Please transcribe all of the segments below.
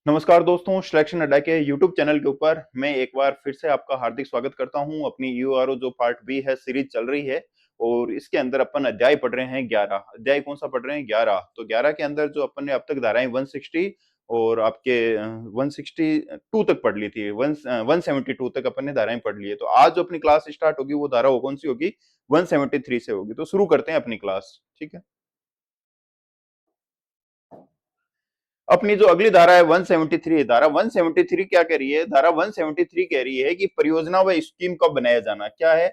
नमस्कार दोस्तों, सिलेक्शन अड्डा के यूट्यूब चैनल के ऊपर मैं एक बार फिर से आपका हार्दिक स्वागत करता हूं। अपनी यूआरओ जो पार्ट बी है सीरीज चल रही है और इसके अंदर अपन अध्याय पढ़ रहे हैं 11। अध्याय कौन सा पढ़ रहे हैं? 11। तो 11 के अंदर जो अपन ने अब तक धाराएं 160 और आपके 162 तक पढ़ ली थी। 172 तक अपन ने धाराएं पढ़ ली है। तो आज जो अपनी क्लास स्टार्ट होगी वो धारा कौन सी होगी? 173 से होगी। तो शुरू करते हैं अपनी क्लास। ठीक है, अपनी जो अगली धारा है 173 है। धारा 173 क्या कह रही है? धारा 173 कह रही है कि परियोजना व स्कीम कब बनाया जाना। क्या है?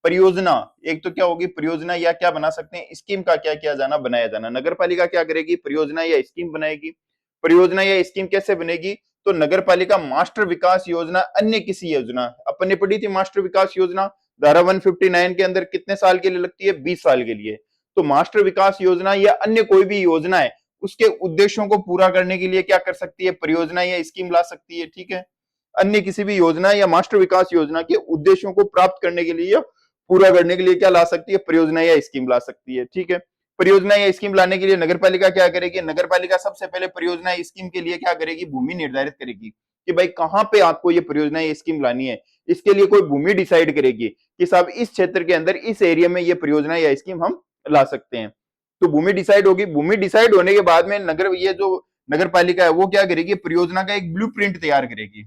परियोजना। एक तो क्या होगी? परियोजना या क्या बना सकते हैं? स्कीम का क्या किया जाना? बनाया जाना। नगर पालिका क्या करेगी? परियोजना या स्कीम बनाएगी। परियोजना या स्कीम कैसे बनेगी? तो नगर पालिका मास्टर विकास योजना अन्य किसी योजना, अपन ने पढ़ी थी मास्टर विकास योजना धारा 159 के अंदर कितने साल के लिए लगती है? 20 साल के लिए। तो मास्टर विकास योजना या अन्य कोई भी योजना है उसके उद्देश्यों को पूरा करने के लिए क्या कर सकती है? परियोजना या स्कीम ला सकती है। ठीक है, अन्य किसी भी योजना या मास्टर विकास योजना के उद्देश्यों को प्राप्त करने के लिए या पूरा करने के लिए क्या ला सकती है? परियोजना या स्कीम ला सकती है। ठीक है, परियोजना या स्कीम लाने के लिए नगर पालिका क्या करेगी? नगर पालिका सबसे पहले परियोजना या स्कीम के लिए क्या करेगी? भूमि निर्धारित करेगी कि भाई कहां पे आपको ये परियोजना या स्कीम लानी है। इसके लिए कोई भूमि डिसाइड करेगी कि साहब इस क्षेत्र के अंदर इस एरिया में ये परियोजना या स्कीम हम ला सकते हैं। तो भूमि डिसाइड होगी। भूमि डिसाइड होने के बाद में नगर ये जो नगर पालिका है वो क्या करेगी? परियोजना का एक ब्लूप्रिंट तैयार करेगी।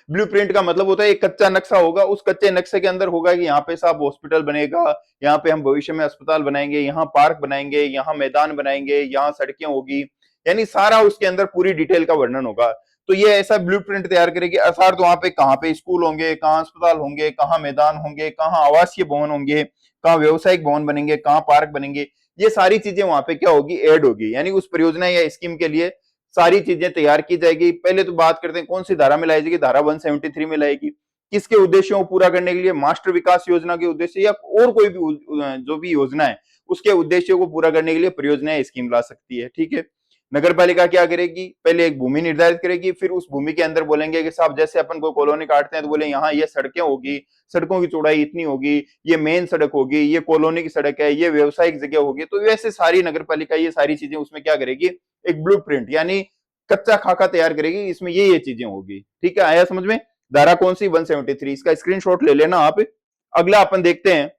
ब्लूप्रिंट का मतलब होता है एक कच्चा नक्शा होगा। उस कच्चे नक्शे के अंदर होगा कि यहाँ पे साहब हॉस्पिटल बनेगा, यहाँ पे हम भविष्य में अस्पताल बनाएंगे, यहाँ पार्क बनाएंगे, यहाँ मैदान बनाएंगे, यहाँ सड़कें होगी, यानी सारा उसके अंदर पूरी डिटेल का वर्णन होगा। तो ये ऐसा ब्लूप्रिंट तैयार करेगी। अर्थात वहां पे कहाँ पे स्कूल होंगे, कहाँ अस्पताल होंगे, कहाँ मैदान होंगे, कहाँ आवासीय भवन होंगे, कहाँ व्यवसायिक भवन बनेंगे, कहाँ पार्क बनेंगे, ये सारी चीजें वहां पे क्या होगी? ऐड होगी। यानी उस परियोजना या स्कीम के लिए सारी चीजें तैयार की जाएगी। पहले तो बात करते हैं कौन सी धारा में लाई जाएगी? धारा 173 में लाएगी। किसके उद्देश्यों को पूरा करने के लिए? मास्टर विकास योजना के उद्देश्य या और कोई भी जो भी योजना है उसके उद्देश्यों को पूरा करने के लिए परियोजना या स्कीम ला सकती है। ठीक है, नगर पालिका क्या करेगी? पहले एक भूमि निर्धारित करेगी, फिर उस भूमि के अंदर बोलेंगे कि साहब जैसे अपन को कॉलोनी काटते हैं तो बोले यहाँ ये सड़कें होगी, सड़कों की चौड़ाई इतनी होगी, ये मेन सड़क होगी, ये कॉलोनी की सड़क है, ये व्यवसायिक जगह होगी। तो वैसे सारी नगर पालिका ये सारी चीजें उसमें क्या करेगी? एक ब्लूप्रिंट यानी कच्चा खाका तैयार करेगी। इसमें ये चीजें होगी। ठीक है, आया समझ में? धारा कौन सी? 173। इसका स्क्रीनशॉट ले लेना आप। अगला अपन देखते हैं।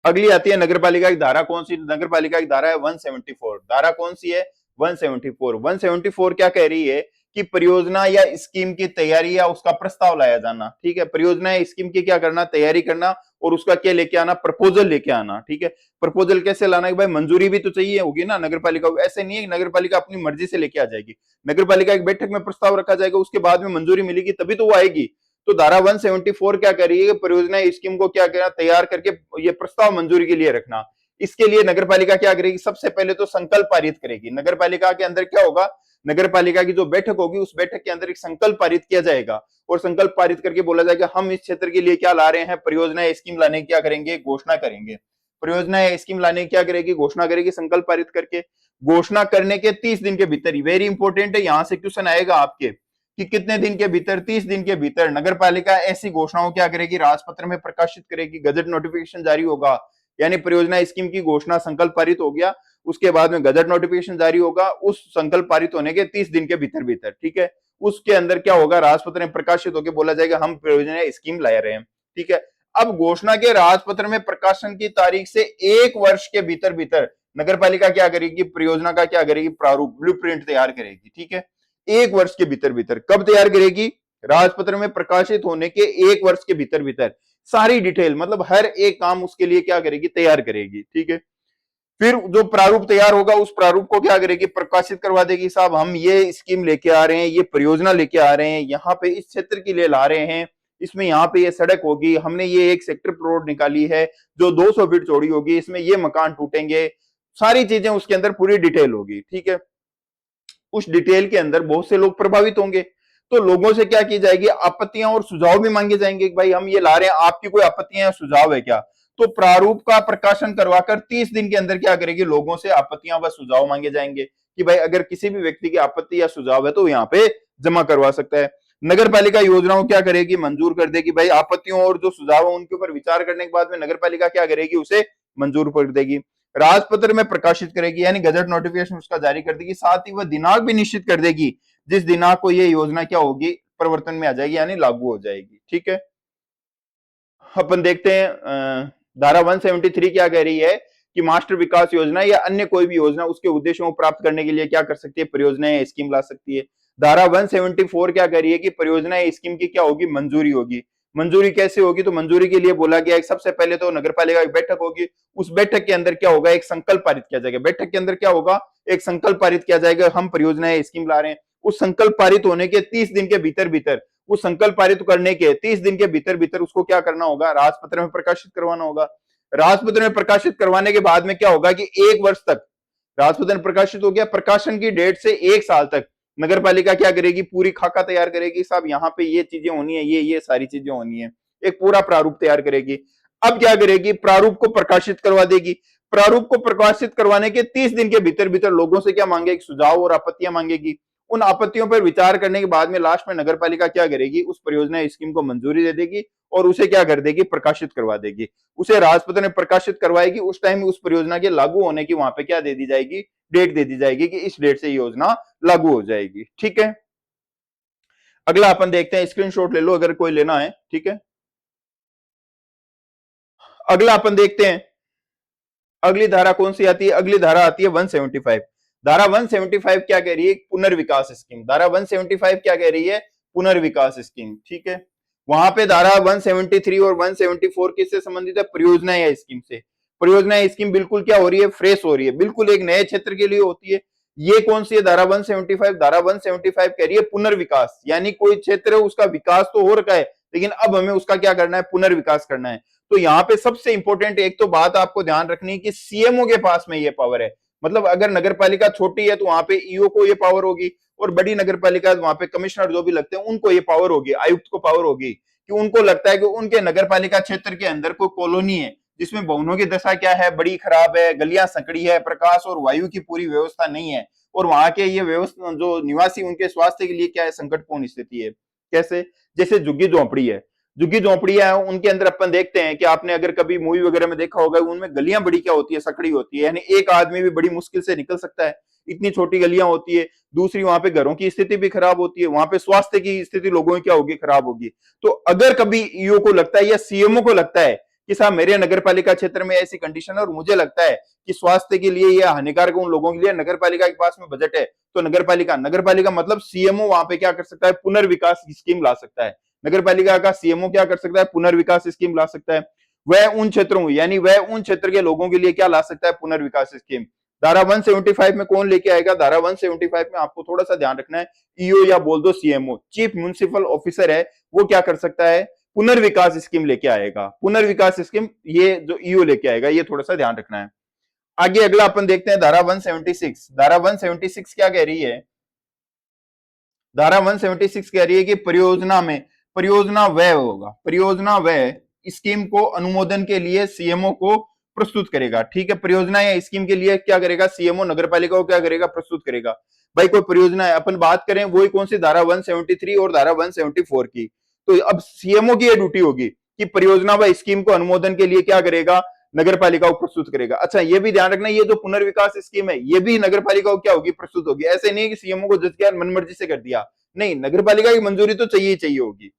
अगली आती है नगर पालिका की धारा। कौन सी नगर पालिका की धारा है? 174। धारा कौन सी है? 174। 174 क्या कह रही है कि परियोजना या स्कीम की तैयारी या उसका प्रस्ताव लाया जाना। ठीक है, परियोजना या स्कीम की क्या करना? तैयारी करना और उसका क्या लेके आना? प्रपोजल लेके आना। ठीक है, प्रपोजल कैसे लाना? कि भाई मंजूरी भी तो चाहिए होगी ना नगर पालिका को। ऐसे नहीं है नगर पालिका अपनी मर्जी से लेके आ जाएगी। नगर पालिका एक बैठक में प्रस्ताव रखा जाएगा, उसके बाद में मंजूरी मिलेगी तभी तो वो आएगी। तो धारा 174 क्या कर रही है? परियोजना स्कीम को क्या करना? तैयार करके ये प्रस्ताव मंजूरी के लिए रखना। इसके लिए नगर पालिका क्या करेगी? सबसे पहले तो संकल्प पारित करेगी। नगर पालिका के अंदर क्या होगा? नगर पालिका की जो बैठक होगी उस बैठक के अंदर एक संकल्प पारित किया जाएगा और संकल्प पारित करके बोला जाएगा हम इस क्षेत्र के लिए क्या ला रहे हैं? परियोजना स्कीम लाने की क्या करेंगे? घोषणा करेंगे। परियोजना या स्कीम लाने की क्या करेगी? घोषणा करेगी संकल्प पारित करके। घोषणा करने के 30 दिन के भीतर ही, वेरी इंपॉर्टेंट है, यहां से क्वेश्चन आएगा आपके कि कितने दिन के भीतर? 30 दिन के भीतर नगर पालिका ऐसी घोषणाओं क्या करेगी? राजपत्र में प्रकाशित करेगी, गजट नोटिफिकेशन जारी होगा। यानी परियोजना स्कीम की घोषणा संकल्प पारित हो गया, उसके बाद में गजट नोटिफिकेशन जारी होगा उस संकल्प पारित होने के 30 दिन के भीतर भीतर। ठीक है, उसके अंदर क्या होगा? राजपत्र में प्रकाशित होकर बोला जाएगा हम परियोजना स्कीम ला रहे हैं। ठीक है, अब घोषणा के राजपत्र में प्रकाशन की तारीख से 1 वर्ष के भीतर भीतर नगर पालिका क्या करेगी? परियोजना का क्या करेगी? प्रारूप ब्लूप्रिंट तैयार करेगी। ठीक है, 1 वर्ष के भीतर भीतर। कब तैयार करेगी? राजपत्र में प्रकाशित होने के 1 वर्ष के भीतर भीतर सारी डिटेल, मतलब हर एक काम उसके लिए क्या करेगी? तैयार करेगी। ठीक है, फिर जो प्रारूप तैयार होगा उस प्रारूप को क्या करेगी? प्रकाशित करवा देगी। साहब हम ये स्कीम लेके आ रहे हैं, ये परियोजना लेके आ रहे हैं, यहाँ पे इस क्षेत्र के लिए ला रहे हैं, इसमें यहाँ पे ये सड़क होगी, हमने ये एक सेक्टर प्लॉट निकाली है जो 200 फीट चौड़ी होगी, इसमें ये मकान टूटेंगे, सारी चीजें उसके अंदर पूरी डिटेल होगी। ठीक है, उस डिटेल के अंदर बहुत से लोग प्रभावित होंगे तो लोगों से क्या की जाएगी? आपत्तियां और सुझाव भी मांगे जाएंगे कि भाई हम ये ला रहे हैं, आपकी कोई आपत्तियां या सुझाव है क्या? तो प्रारूप का प्रकाशन करवाकर 30 दिन के अंदर क्या करेगी? लोगों से आपत्तियां व सुझाव मांगे जाएंगे कि भाई अगर किसी भी व्यक्ति की आपत्ति या सुझाव है तो यहाँ पे जमा करवा सकता है। नगर पालिका योजनाओं क्या करेगी? मंजूर कर देगी। भाई आपत्तियों और जो सुझाव है उनके ऊपर विचार करने के बाद में नगर पालिका क्या करेगी? उसे मंजूर कर देगी। राजपत्र में प्रकाशित करेगी, यानी गजट नोटिफिकेशन उसका जारी कर देगी, साथ ही वह दिनांक भी निश्चित कर देगी जिस दिनांक को ये योजना क्या होगी, प्रवर्तन में आ जाएगी, यानी लागू हो जाएगी। ठीक है, अपन देखते हैं धारा 173 क्या कह रही है कि मास्टर विकास योजना या अन्य कोई भी योजना उसके उद्देश्यों को प्राप्त करने के लिए क्या कर सकती है, परियोजना या स्कीम ला सकती है। धारा 174 क्या कह रही है कि परियोजना या स्कीम की क्या होगी, मंजूरी होगी। मंजूरी कैसे होगी, तो मंजूरी के लिए बोला गया है सबसे पहले तो नगरपालिका की बैठक होगी, उस बैठक के अंदर क्या होगा, एक संकल्प पारित किया जाएगा। बैठक के अंदर क्या होगा, एक संकल्प पारित किया जाएगा, हम परियोजना या स्कीम ला रहे हैं। उस संकल्प पारित होने के 30 दिन के भीतर भीतर, उस संकल्प पारित करने के 30 दिन के भीतर भीतर उसको क्या करना होगा, राजपत्र में प्रकाशित करवाना होगा। राजपत्र में प्रकाशित करवाने के बाद में क्या होगा कि 1 वर्ष तक राजपत्र में प्रकाशित हो गया, प्रकाशन की डेट से 1 साल तक नगरपालिका क्या करेगी, पूरी खाका तैयार करेगी, साहब यहाँ पे ये चीजें होनी है, ये सारी चीजें होनी है, एक पूरा प्रारूप तैयार करेगी। अब क्या करेगी, प्रारूप को प्रकाशित करवा देगी। प्रारूप को प्रकाशित करवाने के 30 दिन के भीतर भीतर लोगों से क्या मांगेगी, सुझाव और आपत्तियां मांगेगी। उन आपत्तियों पर विचार करने के बाद में लास्ट में नगरपालिका क्या करेगी, उस परियोजना स्कीम को मंजूरी दे देगी और उसे क्या कर देगी, प्रकाशित करवा देगी। उसे राजपत्र में प्रकाशित करवाएगी, उस टाइम उस परियोजना के लागू होने की वहां पे क्या दे दी जाएगी, डेट दे दी जाएगी कि इस डेट से योजना लागू हो जाएगी। ठीक है, अगला अपन देखते हैं, स्क्रीनशॉट ले लो अगर कोई लेना है। ठीक है, अगला अपन देखते हैं, अगली धारा कौन सी आती है, अगली धारा आती है 175। धारा 175 क्या कह रही है, पुनर्विकास स्कीम। धारा 175 क्या कह रही है, पुनर्विकास स्कीम। ठीक है, वहां पे धारा 173 और 174 किससे संबंधित है, परियोजना या स्कीम से। परियोजना या स्कीम बिल्कुल क्या हो रही है, फ्रेश हो रही है, बिल्कुल एक नए क्षेत्र के लिए होती है। ये कौन सी है, धारा 175। धारा 175 कह रही है पुनर्विकास, यानी कोई क्षेत्र है उसका विकास तो हो रखा है लेकिन अब हमें उसका क्या करना है, पुनर्विकास करना है। तो यहाँ पे सबसे इंपॉर्टेंट एक तो बात आपको ध्यान रखनी है कि सीएमओ के पास में ये पावर है। मतलब अगर नगरपालिका छोटी है तो वहां पे ईओ को ये पावर होगी, और बड़ी नगरपालिका वहां पे कमिश्नर जो भी लगते हैं उनको ये पावर होगी, आयुक्त को पावर होगी कि उनको लगता है कि उनके नगरपालिका क्षेत्र के अंदर कोई कॉलोनी है जिसमें भवनों की दशा क्या है, बड़ी खराब है, गलियां संकड़ी है, प्रकाश और वायु की पूरी व्यवस्था नहीं है, और वहां के ये व्यवस्था जो निवासी उनके स्वास्थ्य के लिए क्या है, संकटपूर्ण स्थिति है। कैसे, जैसे झुग्गी झोंपड़ी है, झुग्गी झोंपड़ियां हैं उनके अंदर अपन देखते हैं कि आपने अगर कभी मूवी वगैरह में देखा होगा, उनमें गलियां बड़ी क्या होती है, सकड़ी होती है, यानी एक आदमी भी बड़ी मुश्किल से निकल सकता है, इतनी छोटी गलियां होती है। दूसरी, वहां पे घरों की स्थिति भी खराब होती है, वहां पे स्वास्थ्य की स्थिति लोगों की क्या होगी, खराब होगी। तो अगर कभी ईओ को लगता है या सीएमओ को लगता है कि साहब मेरे नगरपालिका क्षेत्र में ऐसी कंडीशन है और मुझे लगता है कि स्वास्थ्य के लिए यह हानिकारक उन लोगों के लिए, नगरपालिका के पास में बजट है, तो नगरपालिका नगरपालिका मतलब सीएमओ वहां पे क्या कर सकता है, पुनर्विकास स्कीम ला सकता है। नगरपालिका का सीएमओ क्या कर सकता है, पुनर्विकास स्कीम ला सकता है। वह उन क्षेत्रों, यानी वह उन क्षेत्र के लोगों के लिए क्या ला सकता है, पुनर्विकास स्कीम। धारा 175 में कौन लेके आएगा, धारा 175 में आपको थोड़ा सा ध्यान रखना है, ईओ या बोल दो सीएमओ, चीफ म्युनिसिपल ऑफिसर है, वो क्या कर सकता है, पुनर्विकास स्कीम लेके आएगा। पुनर्विकास स्कीम ये जो ईओ लेके आएगा, ये थोड़ा सा ध्यान रखना है। आगे अगला अपन देखते हैं धारा 176। धारा 176 क्या कह रही है, धारा 176 कह रही है कि परियोजना में, परियोजना व्यय होगा, परियोजना व्यय स्कीम को अनुमोदन के लिए सीएमओ को प्रस्तुत करेगा। ठीक है, परियोजना या स्कीम के लिए क्या करेगा, सीएमओ नगरपालिका को क्या करेगा, प्रस्तुत करेगा। भाई कोई परियोजना है, अपन बात करें वही कौन सी, धारा 173 और धारा 174 की। तो अब सीएमओ की यह ड्यूटी होगी कि परियोजना व स्कीम को अनुमोदन के लिए क्या करेगा, नगरपालिका को प्रस्तुत करेगा। अच्छा ये भी ध्यान रखना, ये जो पुनर्विकास स्कीम है ये भी नगरपालिका को क्या होगी, प्रस्तुत होगी। ऐसे नहीं कि सीएमओ को जज किया मनमर्जी से कर दिया, नहीं, नगरपालिका की मंजूरी तो चाहिए ही चाहिए होगी।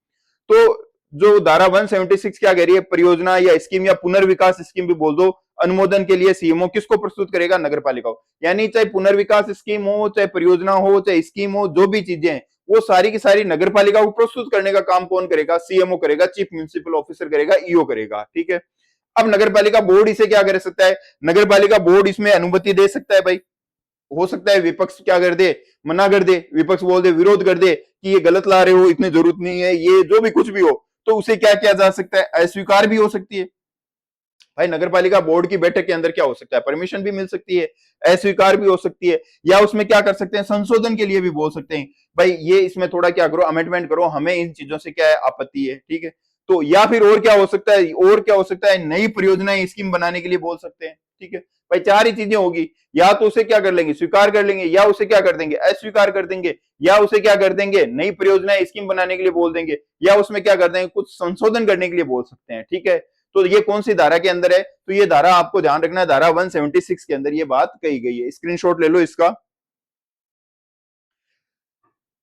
तो जो धारा 176 क्या कह रही है, परियोजना या स्कीम या पुनर्विकास स्कीम भी बोल दो, अनुमोदन के लिए सीएमओ किसको प्रस्तुत करेगा, नगरपालिका को। यानी चाहे पुनर्विकास स्कीम हो, चाहे परियोजना हो, चाहे स्कीम हो, जो भी चीजें हैं वो सारी की सारी नगरपालिका को प्रस्तुत करने का काम कौन करेगा, सीएमओ करेगा, चीफ म्युनिसिपल ऑफिसर करेगा, ईओ करेगा। ठीक है, अब नगरपालिका बोर्ड इसे क्या कर सकता है, नगरपालिका बोर्ड इसमें अनुमति दे सकता है। भाई हो सकता है विपक्ष क्या कर दे, मना कर दे, विपक्ष बोल दे, विरोध कर दे कि ये गलत ला रहे हो, इतनी जरूरत नहीं है, ये जो भी कुछ भी हो, तो उसे क्या किया जा सकता है, अस्वीकार भी हो सकती है। भाई नगरपालिका बोर्ड की बैठक के अंदर क्या हो सकता है, परमिशन भी मिल सकती है, अस्वीकार भी हो सकती है, या उसमें क्या कर सकते हैं, संशोधन के लिए भी बोल सकते हैं, भाई ये इसमें थोड़ा क्या करो, अमेंडमेंट करो, हमें इन चीजों से क्या है, आपत्ति है। ठीक है, तो या फिर और क्या हो सकता है, और क्या हो सकता है, नई परियोजनाएं स्कीम बनाने के लिए बोल सकते हैं। ठीक है भाई, चार ही चीजें होगी, या तो उसे क्या कर लेंगे, स्वीकार कर लेंगे, या उसे क्या कर देंगे, अस्वीकार कर देंगे, या उसे क्या कर देंगे, नई परियोजनाएं स्कीम बनाने के लिए बोल देंगे, या उसमें क्या कर देंगे, कुछ संशोधन करने के लिए बोल सकते हैं। ठीक है, तो ये कौन सी धारा के अंदर है, तो ये धारा आपको ध्यान रखना है, धारा 176 के अंदर ये बात कही गई है, स्क्रीनशॉट ले लो इसका।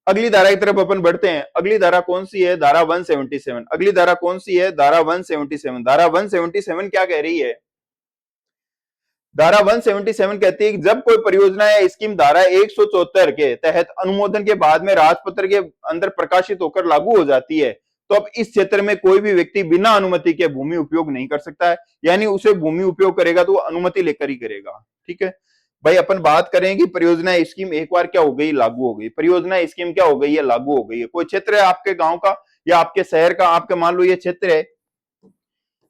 अगली धारा की तरफ अपन बढ़ते हैं। अगली धारा कौन सी है? धारा 177। अगली धारा कौन सी है? धारा 177। धारा 177 क्या कह रही है? धारा 177 कहती है कि जब कोई परियोजना या स्कीम धारा 174 के तहत अनुमोदन के बाद में राजपत्र के अंदर प्रकाशित होकर लागू हो जाती है, तो अब इस क्षेत्र में कोई भी व्यक्ति बिना अनुमति के भूमि उपयोग नहीं कर सकता है। यानी उसे भूमि उपयोग करेगा तो वो अनुमति लेकर ही करेगा। ठीक है भाई, अपन बात करें कि परियोजना स्कीम एक बार क्या हो गई? लागू हो गई। परियोजना स्कीम क्या हो गई है? लागू हो गई है। कोई क्षेत्र है आपके गांव का या आपके शहर का, आपके मान लो ये क्षेत्र है,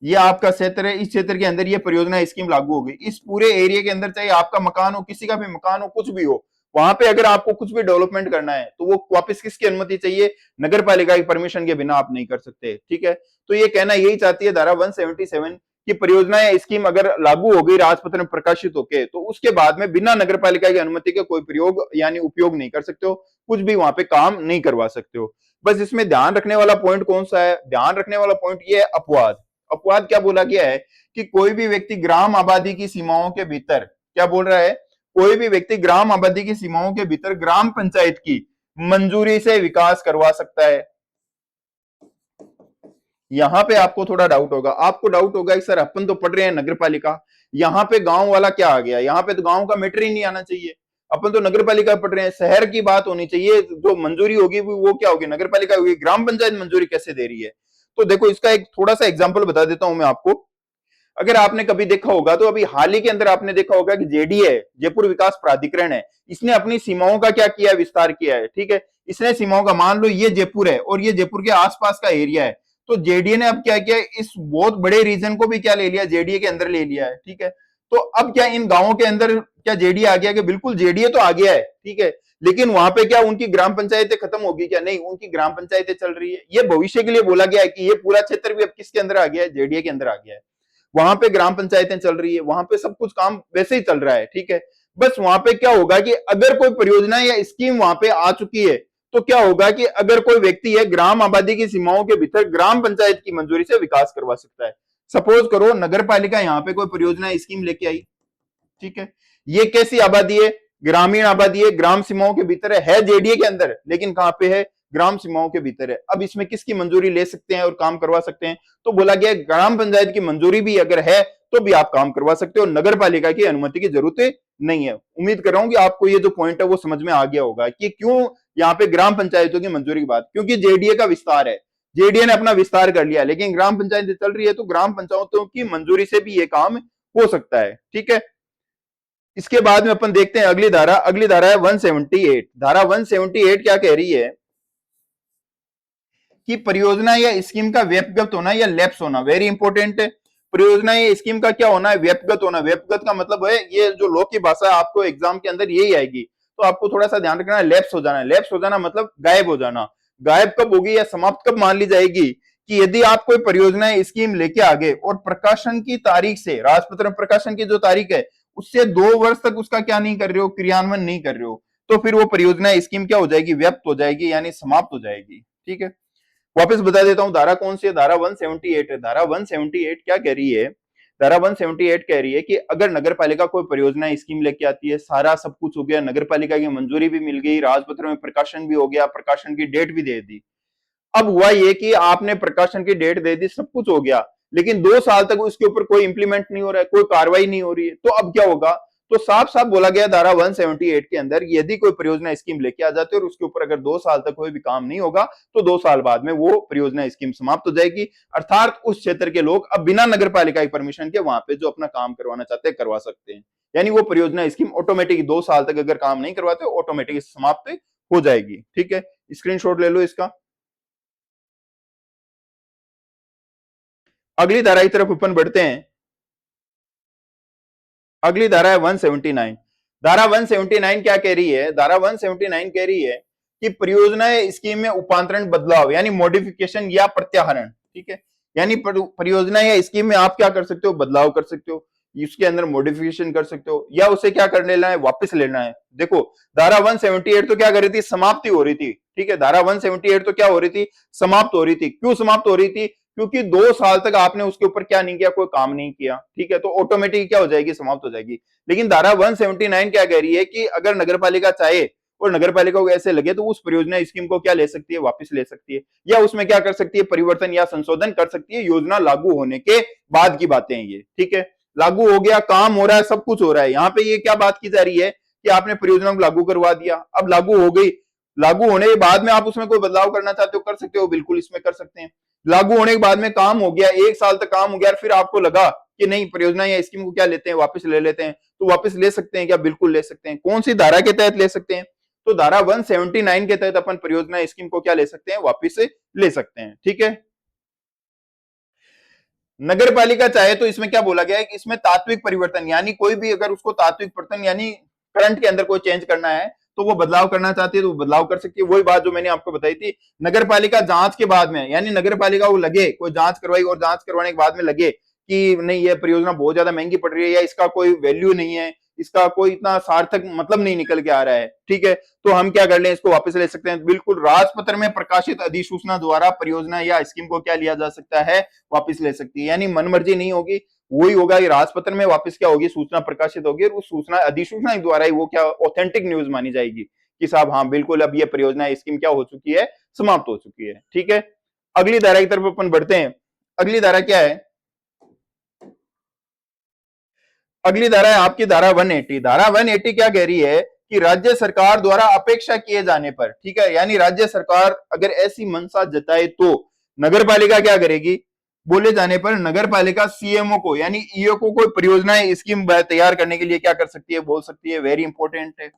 ये आपका क्षेत्र है, इस क्षेत्र के अंदर ये परियोजना स्कीम लागू हो गई। इस पूरे एरिया के अंदर चाहे आपका मकान हो, किसी का भी मकान हो, कुछ भी हो, वहां पे अगर आपको कुछ भी डेवलपमेंट करना है तो वो वापस किसकी अनुमति चाहिए? नगर पालिका की परमिशन के बिना आप नहीं कर सकते। ठीक है, तो ये कहना यही चाहती है धारा 177 की परियोजना या स्कीम अगर लागू हो गई, राजपत्र में प्रकाशित होके, तो उसके बाद में बिना नगर पालिका की अनुमति के कोई प्रयोग यानी उपयोग नहीं कर सकते हो, कुछ भी वहां पे काम नहीं करवा सकते हो। बस इसमें ध्यान रखने वाला पॉइंट कौन सा है? ध्यान रखने वाला पॉइंट ये है अपवाद। अपवाद क्या बोला गया है कि कोई भी व्यक्ति ग्राम आबादी की सीमाओं के भीतर, क्या बोल रहा है? कोई भी व्यक्ति ग्राम आबादी की सीमाओं के भीतर ग्राम पंचायत की मंजूरी से विकास करवा सकता है। यहां पे आपको थोड़ा डाउट होगा, आपको डाउट होगा कि सर अपन तो पढ़ रहे हैं नगर पालिका, यहाँ पे गांव वाला क्या आ गया? यहाँ पे तो गांव का मैटर ही नहीं आना चाहिए, अपन तो नगर पालिका पढ़ रहे हैं, शहर की बात होनी चाहिए, जो मंजूरी होगी वो क्या होगी? नगर पालिका होगी। ग्राम पंचायत मंजूरी कैसे दे रही है? तो देखो इसका एक थोड़ा सा एग्जाम्पल बता देता हूं मैं आपको। अगर आपने कभी देखा होगा तो अभी हाल ही के अंदर आपने देखा होगा कि जेडीए, जयपुर विकास प्राधिकरण है, इसने अपनी सीमाओं का क्या किया? विस्तार किया है। ठीक है, इसने सीमाओं का, मान लो ये जयपुर है और ये जयपुर के आसपास का एरिया है, तो जेडीए ने अब क्या किया? इस बहुत बड़े रीजन को भी क्या ले लिया? जेडीए के अंदर ले लिया है। ठीक है, तो अब क्या इन गांवों के अंदर क्या जेडीए आ गया? कि बिल्कुल जेडीए तो आ गया है, ठीक है, लेकिन वहां पे क्या उनकी ग्राम पंचायतें खत्म होगी? क्या नहीं, उनकी ग्राम पंचायतें चल रही है। ये भविष्य के लिए बोला गया है कि ये पूरा क्षेत्र भी अब किसके अंदर आ गया है? जेडीए के अंदर आ गया है। वहां पे ग्राम पंचायतें चल रही है, वहां पे सब कुछ काम वैसे ही चल रहा है। ठीक है, बस वहां पे क्या होगा कि अगर कोई परियोजना या स्कीम वहां पे आ चुकी है तो क्या होगा कि अगर कोई व्यक्ति है ग्राम आबादी की सीमाओं के भीतर ग्राम पंचायत की मंजूरी से विकास करवा सकता है। सपोज करो नगर पालिका यहाँ पे कोई परियोजना स्कीम लेके आई, ठीक है, ये कैसी आबादी है? ग्रामीण आबादी है, ग्राम सीमाओं के भीतर है जेडीए के अंदर, लेकिन कहां पे है? ग्राम सीमाओं के भीतर है। अब इसमें किसकी मंजूरी ले सकते हैं और काम करवा सकते हैं? तो बोला गया ग्राम पंचायत की मंजूरी भी अगर है तो भी आप काम करवा सकते हो, नगर पालिका की अनुमति की जरूरत नहीं है। उम्मीद कर रहा हूं कि आपको ये जो पॉइंट है वो समझ में आ गया होगा कि क्यों यहाँ पे ग्राम पंचायतों की मंजूरी की बात, क्योंकि जेडीए का विस्तार है, जेडीए ने अपना विस्तार कर लिया, लेकिन ग्राम पंचायत चल रही है तो ग्राम पंचायतों की मंजूरी से भी ये काम हो सकता है। ठीक है, इसके बाद में अपन देखते हैं अगली धारा। अगली धारा है 178। धारा 178 क्या कह रही है कि परियोजना या स्कीम का व्यक्तिगत होना या लैप्स होना, वेरी इंपॉर्टेंट है। परियोजना या स्कीम का क्या होना है? व्यक्तिगत होना। व्यक्तिगत का मतलब है, ये जो लॉ की भाषा है आपको एग्जाम के अंदर यही आएगी, तो आपको थोड़ा सा ध्यान रखना है। लैप्स हो जाना, लैप्स हो जाना मतलब गायब हो जाना। गायब कब होगी या समाप्त कब मान ली जाएगी? कि यदि आप कोई परियोजना या स्कीम लेके आगे और प्रकाशन की तारीख से, राजपत्र में प्रकाशन की जो तारीख है उससे 2 वर्ष तक उसका क्या नहीं कर रहे हो? क्रियान्वयन नहीं कर रहे हो, तो फिर वो परियोजना स्कीम क्या हो जाएगी? व्यक्त हो जाएगी, यानी समाप्त हो जाएगी। ठीक है, वापस बता देता हूं धारा कौन सी है? धारा 178 है। धारा 178 क्या कह रही है? धारा 178 कह रही है कि अगर नगर पालिका कोई परियोजना स्कीम लेके आती है, सारा सब कुछ हो गया, नगर पालिका की मंजूरी भी मिल गई, राजपत्र में प्रकाशन भी हो गया, प्रकाशन की डेट भी दे दी। अब हुआ ये कि आपने प्रकाशन की डेट दे दी, सब कुछ हो गया, लेकिन 2 साल तक उसके ऊपर कोई इंप्लीमेंट नहीं हो रहा है, कोई कार्रवाई नहीं हो रही है, तो अब क्या होगा? तो साफ साफ बोला गया धारा 178 के अंदर, यदि कोई परियोजना स्कीम लेके आ जाती है और उसके ऊपर अगर 2 साल तक कोई भी काम नहीं होगा तो 2 साल बाद में वो परियोजना स्कीम समाप्त हो जाएगी। अर्थात उस क्षेत्र के लोग अब बिना नगर पालिका की परमिशन के वहां पे जो अपना काम करवाना चाहते हैं करवा सकते हैं, यानी वो परियोजना स्कीम ऑटोमेटिक 2 साल तक अगर काम नहीं करवाते ऑटोमेटिक समाप्त हो जाएगी। ठीक है, स्क्रीनशॉट ले लो इसका। अगली धारा की तरफ अपन बढ़ते हैं। अगली धारा है 179। धारा 179 क्या कह रही है? धारा 179 कह रही है कि परियोजना स्कीम में उपांतरण, बदलाव यानी मॉडिफिकेशन या प्रत्याहरण। ठीक है, यानी परियोजना या स्कीम में आप क्या कर सकते हो? बदलाव कर सकते हो, उसके अंदर मॉडिफिकेशन कर सकते हो, या उसे क्या कर लेना है? वापस लेना है। देखो धारा 178 तो क्या कर रही थी? समाप्ति हो रही थी। ठीक है, धारा 178 तो क्या हो रही थी? समाप्त हो रही थी। क्यों समाप्त हो रही थी? क्योंकि 2 साल तक आपने उसके ऊपर क्या नहीं किया, कोई काम नहीं किया, ठीक है, तो ऑटोमेटिक क्या हो जाएगी, समाप्त हो जाएगी। लेकिन धारा 179 क्या कह रही है कि अगर नगर पालिका चाहे और नगर पालिका को ऐसे लगे तो उस परियोजना स्कीम को क्या ले सकती है, वापस ले सकती है, या उसमें क्या कर सकती है, परिवर्तन या संशोधन कर सकती है। योजना लागू होने के बाद की बातें हैं ये, ठीक है। लागू हो गया, काम हो रहा है, सब कुछ हो रहा है, यहाँ पे ये क्या बात की जा रही है कि आपने परियोजना को लागू करवा दिया, अब लागू हो गई, लागू होने के बाद में आप उसमें कोई बदलाव करना चाहते हो, कर सकते हो, बिल्कुल इसमें कर सकते हैं। लागू होने के बाद में काम हो गया, 1 साल तक काम हो गया, फिर आपको लगा कि नहीं परियोजना या स्कीम को क्या लेते हैं, वापस ले लेते हैं, तो वापस ले सकते हैं क्या, बिल्कुल ले सकते हैं। कौन सी धारा के तहत ले सकते हैं, तो धारा 179 के तहत अपन परियोजना स्कीम को क्या ले सकते हैं, वापस ले सकते हैं, ठीक है। नगर पालिका चाहे तो इसमें क्या बोला गया है कि इसमें तात्विक परिवर्तन, यानी कोई भी अगर उसको तात्विक परिवर्तन यानी करंट के अंदर कोई चेंज करना है तो वो बदलाव करना चाहती है तो वो बदलाव कर सकती है। वही बात जो मैंने आपको बताई थी, नगर पालिका जांच के बाद में, यानी नगर पालिका को लगे कोई जांच करवाई और जांच करवाने के बाद में लगे कि नहीं ये परियोजना बहुत ज्यादा महंगी पड़ रही है या इसका कोई वैल्यू नहीं है, इसका कोई इतना सार्थक मतलब नहीं निकल के आ रहा है, ठीक है, तो हम क्या कर लें, इसको वापस ले सकते हैं। बिल्कुल राजपत्र में प्रकाशित अधिसूचना द्वारा परियोजना या स्कीम को क्या लिया जा सकता है, वापस ले सकती है। यानी मनमर्जी नहीं होगी, वही होगा, ये राजपत्र में वापस क्या होगी, सूचना प्रकाशित होगी और उस सूचना अधिसूचना द्वारा ही वो क्या ऑथेंटिक न्यूज मानी जाएगी कि साहब हाँ बिल्कुल अब ये परियोजना स्कीम क्या हो चुकी है, समाप्त हो चुकी है, ठीक है। अगली धारा की तरफ अपन बढ़ते हैं। अगली धारा क्या है, अगली धारा है आपकी धारा 180। धारा 180 क्या कह रही है कि राज्य सरकार द्वारा अपेक्षा किए जाने पर, ठीक है, यानी राज्य सरकार अगर ऐसी मंशा जताए तो नगर पालिका क्या करेगी, बोले जाने पर नगर पालिका सीएमओ को यानी ईओ को कोई परियोजना स्कीम तैयार करने के लिए क्या कर सकती है, बोल सकती है। वेरी इंपॉर्टेंट है।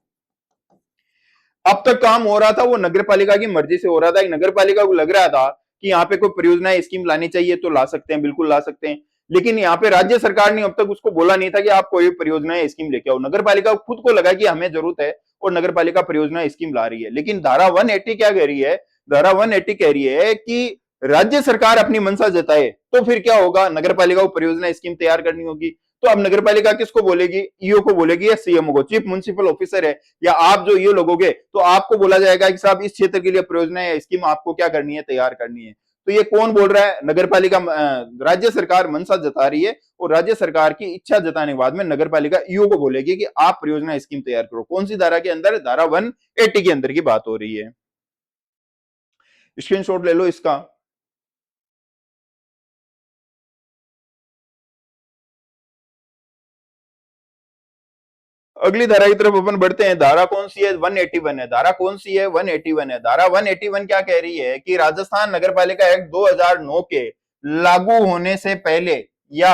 अब तक काम हो रहा था वो नगर पालिका की मर्जी से हो रहा था, नगर पालिका को लग रहा था कि यहाँ पे कोई परियोजना स्कीम लानी चाहिए तो ला सकते हैं, बिल्कुल ला सकते हैं। लेकिन यहाँ पे राज्य सरकार ने अब तक उसको बोला नहीं था कि आप कोई परियोजना स्कीम लेके आओ, नगर पालिका खुद को लगा कि हमें जरूरत है और नगर पालिका परियोजना स्कीम ला रही है। लेकिन धारा 180 क्या कह रही है, धारा 180 कह रही है कि राज्य सरकार अपनी मंशा जताए तो फिर क्या होगा, नगर पालिका को परियोजना स्कीम तैयार करनी होगी। तो अब नगर पालिका किसको बोलेगी, ईओ को बोलेगी या सीएमओ को, चीफ म्युनिसिपल ऑफिसर है या आप जो ईओ लोगोगे तो आपको बोला जाएगा कि साहब इस क्षेत्र के लिए परियोजना या स्कीम आपको क्या करनी है, तैयार करनी है। तो ये कौन बोल रहा है, नगर पालिका, राज्य सरकार मंशा जता रही है और राज्य सरकार की इच्छा जताने के बाद में नगर पालिका ईओ को बोलेगी कि आप परियोजना स्कीम तैयार करो। कौन सी धारा के अंदर, धारा 180 के अंदर की बात हो रही है। स्क्रीनशॉट ले लो इसका। अगली धारा की तरफ अपन बढ़ते हैं। धारा कौन सी है, 181 है। धारा कौन सी है, 181 है। धारा 181 क्या कह रही है कि राजस्थान नगरपालिका एक्ट 2009 के लागू होने से पहले या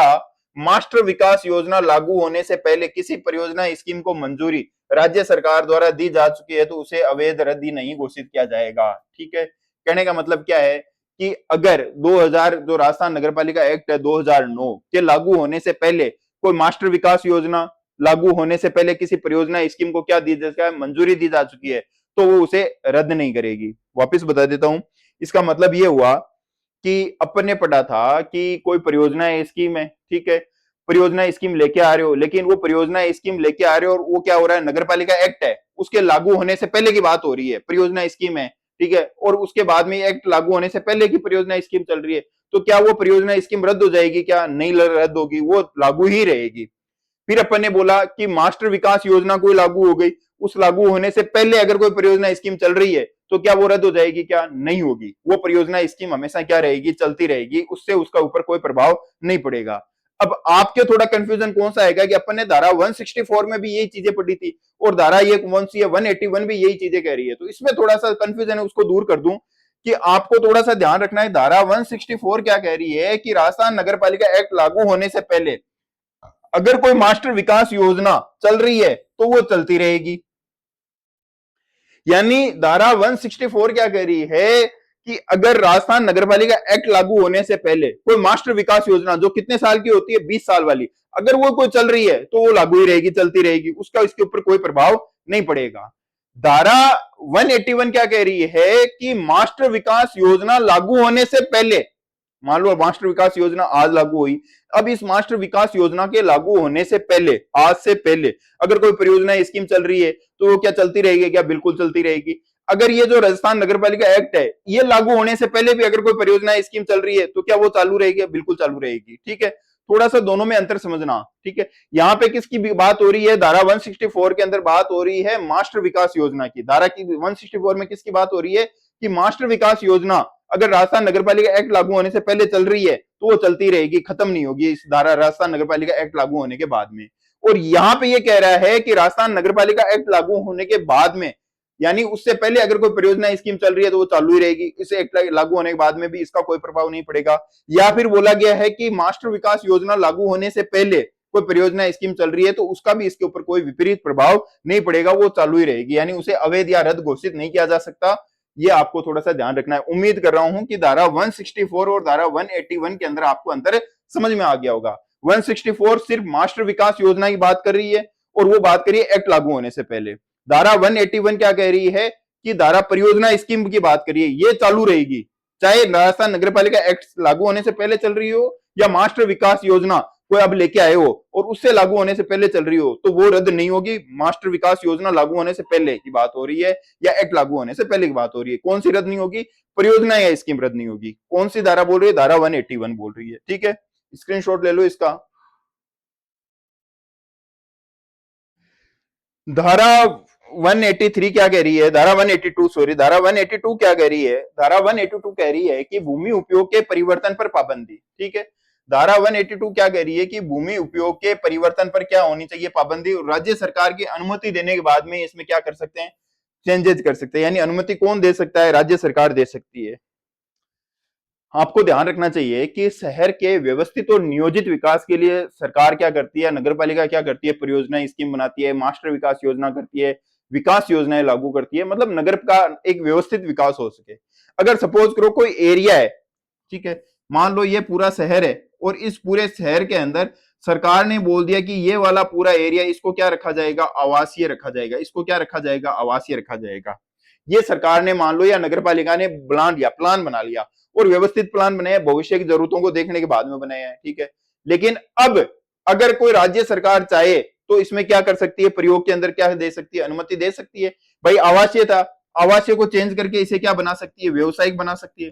मास्टर विकास योजना लागू होने से पहले किसी परियोजना स्कीम को मंजूरी राज्य सरकार द्वारा दी जा चुकी है तो उसे अवैध रद्दी नहीं घोषित किया जाएगा, ठीक है। कहने का मतलब क्या है कि अगर 2000 जो राजस्थान नगरपालिका एक्ट है 2009 के लागू होने से पहले कोई मास्टर विकास योजना लागू होने से पहले किसी परियोजना स्कीम को क्या दी जा मंजूरी दी जा चुकी है तो वो उसे रद्द नहीं करेगी। वापस बता देता हूं, इसका मतलब ये हुआ कि अपन ने पढ़ा था कि कोई परियोजना स्कीम है, ठीक है, परियोजना स्कीम लेके आ रहे हो, लेकिन वो परियोजना स्कीम लेके आ रहे हो और वो क्या हो रहा है, नगरपालिका एक्ट है उसके लागू होने से पहले की बात हो रही है, परियोजना स्कीम है, ठीक है, और उसके बाद में एक्ट लागू होने से पहले की परियोजना स्कीम चल रही है, तो क्या वो परियोजना स्कीम रद्द हो जाएगी, क्या नहीं रद्द होगी, वो लागू ही रहेगी। फिर अपन ने बोला कि मास्टर विकास योजना कोई लागू हो गई, उस लागू होने से पहले अगर कोई परियोजना स्कीम चल रही है तो क्या वो रद्द हो जाएगी, क्या नहीं होगी, वो परियोजना स्कीम हमेशा क्या रहेगी, चलती रहेगी, उससे उसका ऊपर कोई प्रभाव नहीं पड़ेगा। अब आपके थोड़ा कंफ्यूजन कौन सा आएगा कि अपन ने धारा 164 में भी यही चीजें पढ़ी थी और धारा ये कौन सी है 181 भी यही चीजें कह रही है, तो इसमें थोड़ा सा कंफ्यूजन है, उसको दूर कर दूं कि आपको थोड़ा सा ध्यान रखना है। धारा 164 क्या कह रही है कि राजस्थान नगरपालिका एक्ट लागू होने से पहले अगर कोई मास्टर विकास योजना चल रही है तो वो चलती रहेगी। यानी धारा 164 क्या कह रही है कि अगर राजस्थान नगरपालिका एक्ट लागू होने से पहले कोई मास्टर विकास योजना जो कितने साल की होती है, 20 साल वाली, अगर वो कोई चल रही है तो वो लागू ही रहेगी, चलती रहेगी, उसका इसके ऊपर कोई प्रभाव नहीं पड़ेगा। धारा 181 क्या कह रही है कि मास्टर विकास योजना लागू होने से पहले, मान लो मास्टर विकास योजना आज लागू हुई, अब इस मास्टर विकास योजना के लागू होने से पहले, आज से पहले अगर कोई परियोजना स्कीम चल रही है तो वो क्या चलती रहेगी, क्या बिल्कुल चलती रहेगी। अगर ये जो राजस्थान नगरपालिका एक्ट है ये लागू होने से पहले भी अगर कोई परियोजना स्कीम चल रही है तो क्या वो चालू रहेगी? बिल्कुल चालू रहेगी। ठीक है, थोड़ा सा दोनों में अंतर समझना। ठीक है, यहाँ पे किसकी बात हो रही है? धारा 164 के अंदर बात हो रही है मास्टर विकास योजना की। धारा की 164 में किसकी बात हो रही है कि मास्टर विकास योजना अगर राजस्थान नगरपालिका एक्ट लागू होने से पहले चल रही है तो वो चलती रहेगी, खत्म नहीं होगी इस धारा राजस्थान नगरपालिका एक्ट लागू होने के बाद में। और यहां पे ये कह रहा है कि राजस्थान नगरपालिका एक्ट लागू होने के बाद में, यानी उससे पहले अगर कोई परियोजना स्कीम चल रही है तो वो चालू ही रहेगी, इसे एक्ट लागू होने के बाद में भी इसका कोई प्रभाव नहीं पड़ेगा। या फिर बोला गया है कि मास्टर विकास योजना लागू होने से पहले कोई परियोजना स्कीम चल रही है तो उसका भी इसके ऊपर कोई विपरीत प्रभाव नहीं पड़ेगा, वो चालू ही रहेगी, यानी उसे अवैध या रद्द घोषित नहीं किया जा सकता। ये आपको थोड़ा सा ध्यान रखना है। उम्मीद कर रहा हूं कि धारा 164 और धारा 181 के अंदर आपको अंतर समझ में आ गया होगा। 164 सिर्फ मास्टर विकास योजना की बात कर रही है और वो बात कर रही है एक्ट लागू होने से पहले। धारा 181 क्या कह रही है कि धारा परियोजना स्कीम की बात करिए, ये चालू रहेगी, चाहे राजस्थान नगरपालिका एक्ट लागू होने से पहले चल रही हो या मास्टर विकास योजना कोई अब लेके आए हो और उससे लागू होने से पहले चल रही हो, तो वो रद्द नहीं होगी। मास्टर विकास योजना लागू होने से पहले की बात हो रही है या एक्ट लागू होने से पहले की बात हो रही है। कौन सी रद्द नहीं होगी? परियोजना या स्कीम रद्द नहीं होगी। कौन सी धारा बोल रही है? धारा 181 बोल रही है। ठीक है, स्क्रीनशॉट ले लो इसका। धारा 183 क्या कह रही है? धारा 182 सॉरी, धारा 182 क्या कह रही है? धारा 182 कह रही है कि भूमि उपयोग के परिवर्तन पर पाबंदी। ठीक है, धारा 182 क्या कह रही है कि भूमि उपयोग के परिवर्तन पर क्या होनी चाहिए? पाबंदी। राज्य सरकार की अनुमति देने के बाद में इसमें क्या कर सकते हैं? चेंजेस कर सकते हैं। यानी अनुमति कौन दे सकता है? राज्य सरकार दे सकती है। आपको ध्यान रखना चाहिए कि शहर के व्यवस्थित और नियोजित विकास के लिए सरकार क्या करती है, नगरपालिका क्या करती है? परियोजना स्कीम बनाती है, मास्टर विकास योजना करती है, विकास योजनाएं लागू करती है, मतलब नगर का एक व्यवस्थित विकास हो सके। अगर सपोज करो कोई एरिया है, ठीक है, मान लो ये पूरा शहर है और इस पूरे शहर के अंदर सरकार ने बोल दिया कि ये वाला पूरा एरिया, इसको क्या रखा जाएगा? आवासीय रखा जाएगा। इसको क्या रखा जाएगा? आवासीय रखा जाएगा। ये सरकार ने मान लो या नगरपालिका ने प्लान बना लिया और व्यवस्थित प्लान बनाया, भविष्य की जरूरतों को देखने के बाद में बनाया है। ठीक है, लेकिन अब अगर कोई राज्य सरकार चाहे तो इसमें क्या कर सकती है? प्रयोग के अंदर क्या दे सकती है? अनुमति दे सकती है। भाई आवासीय था, आवासीय को चेंज करके इसे क्या बना सकती है? व्यवसायिक बना सकती है।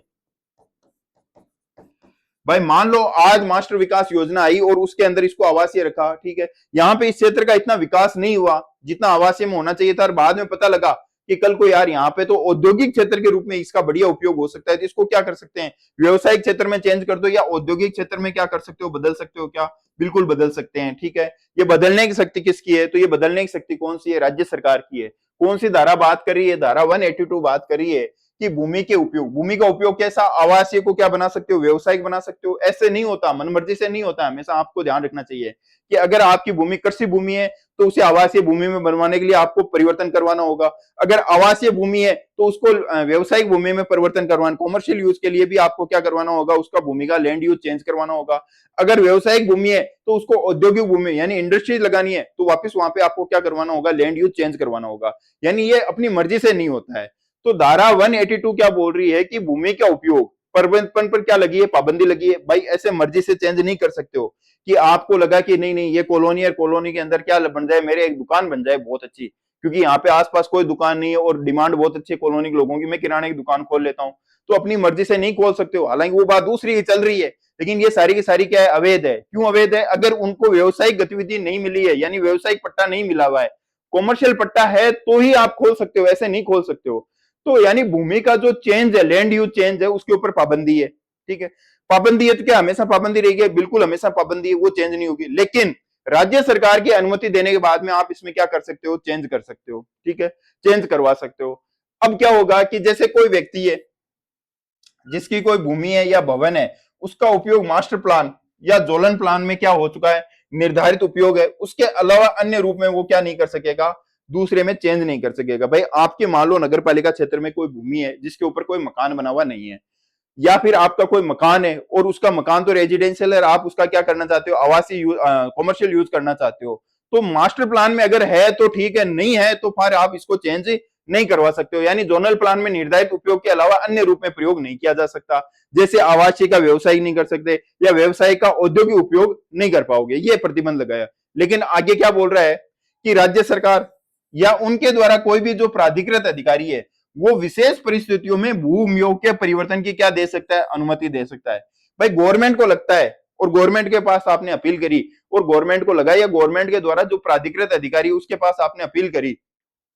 भाई मान लो आज मास्टर विकास योजना आई और उसके अंदर इसको आवासीय रखा, ठीक है, यहाँ पे इस क्षेत्र का इतना विकास नहीं हुआ जितना आवासीय में होना चाहिए था, और बाद में पता लगा कि कल को यार यहाँ पे तो औद्योगिक क्षेत्र के रूप में इसका बढ़िया उपयोग हो सकता है, तो इसको क्या कर सकते हैं? व्यवसायिक क्षेत्र में चेंज कर दो, या औद्योगिक क्षेत्र में क्या कर सकते हो? बदल सकते हो। क्या? बिल्कुल बदल सकते हैं। ठीक है, ये बदलने की शक्ति किसकी है? तो ये बदलने की शक्ति कौन सी है? राज्य सरकार की है। कौन सी धारा बात कर रही है? धारा 182 बात कर रही है कि भूमि के उपयोग, भूमि का उपयोग कैसा? आवासीय को क्या बना सकते हो? व्यवसायिक बना सकते हो। ऐसे नहीं होता, मनमर्जी से नहीं होता। हमेशा आपको ध्यान रखना चाहिए कि अगर आपकी भूमि कृषि भूमि है तो उसे आवासीय भूमि में बनवाने के लिए आपको परिवर्तन करवाना होगा। अगर आवासीय भूमि है तो उसको व्यवसायिक भूमि में परिवर्तन करवाना, कॉमर्शियल यूज के लिए भी आपको क्या करवाना होगा? उसका भूमि का लैंड यूज चेंज करवाना होगा। अगर व्यवसायिक भूमि है तो उसको औद्योगिक भूमि यानी इंडस्ट्री लगानी है तो वापस वहां पे आपको क्या करवाना होगा? लैंड यूज चेंज करवाना होगा। यानी ये अपनी मर्जी से नहीं होता है। तो धारा 182 क्या बोल रही है कि भूमि का उपयोग परिवर्तन पर क्या लगी है? पाबंदी लगी है। भाई ऐसे मर्जी से चेंज नहीं कर सकते हो कि आपको लगा कि नहीं नहीं ये कॉलोनी है, कॉलोनी के अंदर क्या बन जाए? मेरे एक दुकान बन जाए बहुत अच्छी, क्योंकि यहाँ पे आसपास कोई दुकान नहीं है और डिमांड बहुत अच्छी है कॉलोनी के लोगों की, मैं किराने की दुकान खोल लेता हूँ। तो अपनी मर्जी से नहीं खोल सकते हो। हालांकि वो बात दूसरी ही चल रही है, लेकिन ये सारी की सारी क्या है? अवैध है। क्यों अवैध है? अगर उनको व्यवसायिक गतिविधि नहीं मिली है, यानी व्यवसायिक पट्टा नहीं मिला हुआ है, कॉमर्शियल पट्टा है, तो ही आप खोल सकते हो, ऐसे नहीं खोल सकते हो। तो यानी भूमि का जो चेंज है, लैंड यूज चेंज है, उसके ऊपर पाबंदी है। ठीक है, पाबंदी है तो क्या हमेशा पाबंदी रहेगी? बिल्कुल हमेशा पाबंदी है, वो चेंज नहीं होगी। लेकिन राज्य सरकार की अनुमति देने के बाद में आप इसमें क्या कर सकते हो? चेंज कर सकते हो। ठीक है, चेंज करवा सकते हो। अब क्या होगा कि जैसे कोई व्यक्ति है जिसकी कोई भूमि है या भवन है, उसका उपयोग मास्टर प्लान या जोलन प्लान में क्या हो चुका है? निर्धारित उपयोग है, उसके अलावा अन्य रूप में वो क्या नहीं कर सकेगा? दूसरे में चेंज नहीं कर सकेगा। भाई आपके मान लो नगर पालिका क्षेत्र में कोई भूमि है जिसके ऊपर कोई मकान बना हुआ नहीं है, या फिर आपका कोई मकान है और उसका मकान तो रेजिडेंशियल है, आप उसका क्या करना चाहते हो? आवासीय यूज, कॉमर्शियल यूज करना चाहते हो। तो मास्टर प्लान में अगर है तो ठीक है, नहीं है तो फिर आप इसको चेंज नहीं करवा सकते हो। यानी जोनल प्लान में निर्धारित उपयोग के अलावा अन्य रूप में प्रयोग नहीं किया जा सकता। जैसे आवासीय का व्यवसायिक नहीं कर सकते या व्यवसाय का औद्योगिक उपयोग नहीं कर पाओगे, ये प्रतिबंध लगाया। लेकिन आगे क्या बोल रहा है कि राज्य सरकार या उनके द्वारा कोई भी जो प्राधिकृत अधिकारी है वो विशेष परिस्थितियों में भूवियोग के परिवर्तन की क्या दे सकता है, अनुमति दे सकता है। भाई गवर्नमेंट को लगता है और गवर्नमेंट के पास आपने अपील करी और गवर्नमेंट को लगा या गवर्नमेंट के द्वारा जो प्राधिकृत अधिकारी उसके पास आपने अपील करी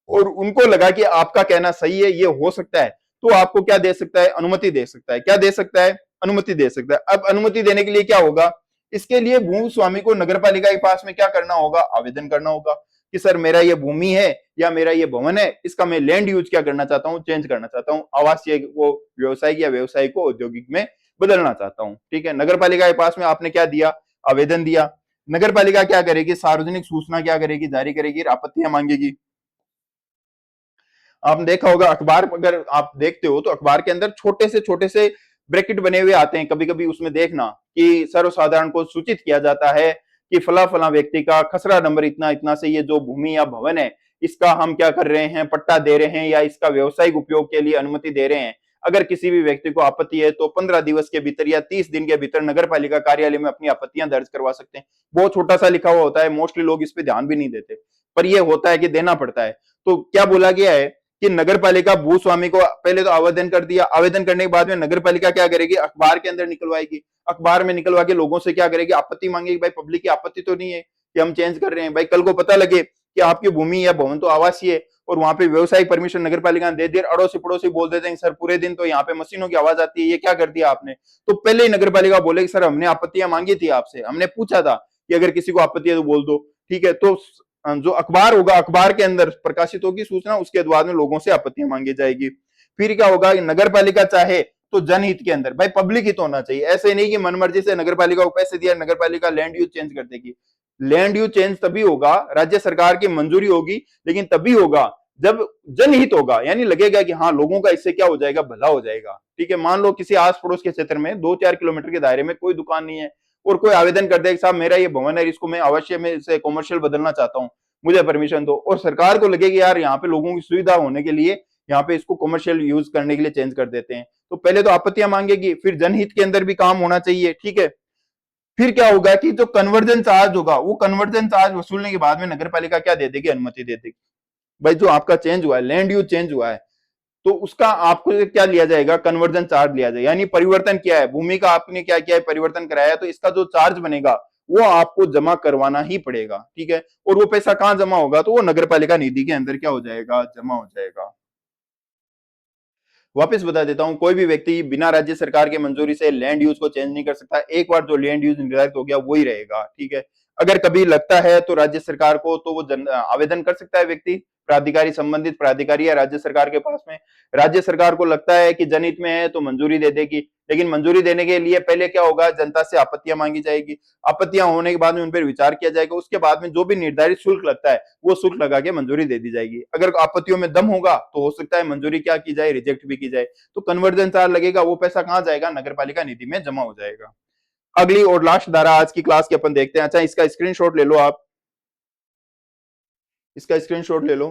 और उनको लगा कि आपका कहना सही है, ये हो सकता है, तो आपको क्या दे सकता है, अनुमति दे सकता है। क्या दे सकता है, अनुमति दे सकता है। अब अनुमति देने के लिए क्या होगा, इसके लिए भूमि स्वामी को नगर पालिका के पास में क्या करना होगा, आवेदन करना होगा कि सर मेरा ये भूमि है या मेरा ये भवन है, इसका मैं लैंड यूज क्या करना चाहता हूँ, चेंज करना चाहता हूँ, आवासीय को व्यवसायिक या व्यवसाय को औद्योगिक में बदलना चाहता हूँ। ठीक है, नगर पालिका के पास में आपने क्या दिया, आवेदन दिया। नगर पालिका क्या करेगी, सार्वजनिक सूचना क्या करेगी, जारी करेगी, आपत्तियां मांगेगी। आपने देखा होगा अखबार, अगर आप देखते हो तो अखबार के अंदर छोटे से ब्रैकेट बने हुए आते हैं, कभी कभी उसमें देखना कि सर्वसाधारण को सूचित किया जाता है कि फला फला व्यक्ति का खसरा नंबर इतना इतना से ये जो भूमि या भवन है इसका हम क्या कर रहे हैं, पट्टा दे रहे हैं या इसका व्यवसायिक उपयोग के लिए अनुमति दे रहे हैं। अगर किसी भी व्यक्ति को आपत्ति है तो 15 दिवस के भीतर या 30 दिन के भीतर नगर पालिका कार्यालय में अपनी आपत्तियां दर्ज करवा सकते हैं। बहुत छोटा सा लिखा हुआ होता है, मोस्टली लोग इस पे ध्यान भी नहीं देते, पर यह होता है कि देना पड़ता है। तो क्या बोला गया है कि नगर पालिका भूस्वामी को पहले तो आवेदन कर दिया, आवेदन करने के बाद में नगर पालिका क्या करेगी, अखबार के अंदर निकलवाएगी, अखबार में निकलवा के लोगों से क्या करेगी, आपत्ति मांगेगी। भाई पब्लिक की आपत्ति तो नहीं है कि हम चेंज कर रहे हैं। भाई कल को पता लगे कि आपकी भूमि या भवन तो आवासीय है और वहां पे व्यवसायिक परमिशन नगर पालिका ने दे दिया, अड़ोसी पड़ोसी बोल देते हैं सर पूरे दिन तो यहाँ पे मशीनों की आवाज आती है, ये क्या कर दिया आपने। तो पहले ही नगर पालिका बोलेगी सर हमने आपत्तियां मांगी थी आपसे, हमने पूछा था कि अगर किसी को आपत्ति है तो बोल दो। ठीक है, तो जो अखबार होगा, अखबार के अंदर प्रकाशित होगी सूचना, उसके बाद में लोगों से आपत्तियां मांगी जाएगी। फिर क्या होगा, नगर पालिका चाहे तो जनहित के अंदर, भाई पब्लिक हित होना चाहिए, ऐसे नहीं कि मनमर्जी से नगर पालिका को पैसे दिया नगर पालिका लैंड यूज चेंज कर देगी। लैंड यूज चेंज तभी होगा, राज्य सरकार की मंजूरी होगी, लेकिन तभी होगा जब जनहित होगा, यानी लगेगा कि हाँ लोगों का इससे क्या हो जाएगा, भला हो जाएगा। ठीक है, मान लो किसी आस पड़ोस के क्षेत्र में 2-4 किलोमीटर के दायरे में कोई दुकान नहीं है और कोई आवेदन कर दे साहब मेरा ये भवन है, इसको मैं अवश्य में इसे कॉमर्शियल बदलना चाहता हूँ, मुझे परमिशन दो। और सरकार को लगेगी यार यहाँ पे लोगों की सुविधा होने के लिए यहाँ पे इसको कॉमर्शियल यूज करने के लिए चेंज कर देते हैं। तो पहले तो आपत्तियां मांगेगी, फिर जनहित के अंदर भी काम होना चाहिए। ठीक है, फिर क्या होगा कि जो कन्वर्जन चार्ज होगा, वो कन्वर्जन चार्ज वसूलने के बाद में नगर पालिका क्या दे देगी, अनुमति दे देगी। भाई जो आपका चेंज हुआ है, लैंड यूज चेंज हुआ है, तो उसका आपको क्या लिया जाएगा, कन्वर्जन चार्ज लिया जाएगा। यानी परिवर्तन किया है भूमि का, आपने क्या किया है, परिवर्तन कराया है, तो इसका जो चार्ज बनेगा वो आपको जमा करवाना ही पड़ेगा। ठीक है, और वो पैसा कहां जमा होगा, तो वो नगर पालिका निधि के अंदर क्या हो जाएगा, जमा हो जाएगा। वापस बता देता हूं, कोई भी व्यक्ति बिना राज्य सरकार की मंजूरी से लैंड यूज को चेंज नहीं कर सकता। एक बार जो लैंड यूज निर्धारित हो गया वही रहेगा। ठीक है, अगर कभी लगता है तो राज्य सरकार को, तो वो आवेदन कर सकता है व्यक्ति, प्राधिकारी, संबंधित प्राधिकारी या राज्य सरकार के पास में। राज्य सरकार को लगता है कि जनहित में है तो मंजूरी दे देगी, लेकिन मंजूरी देने के लिए पहले क्या होगा, जनता से आपत्तियां मांगी जाएगी। आपत्तियां होने के बाद में उन पर विचार किया जाएगा, उसके बाद में जो भी निर्धारित शुल्क लगता है वो शुल्क लगा के मंजूरी दे दी जाएगी। अगर आपत्तियों में दम होगा तो हो सकता है मंजूरी क्या की जाए, रिजेक्ट भी की जाए। तो कन्वर्जन चार्ज लगेगा, वो पैसा कहां जाएगा, नगर पालिका निधि में जमा हो जाएगा। अगली और लास्ट धारा आज की क्लास की अपन देखते हैं। अच्छा, इसका स्क्रीनशॉट ले लो, आप इसका स्क्रीनशॉट ले लो।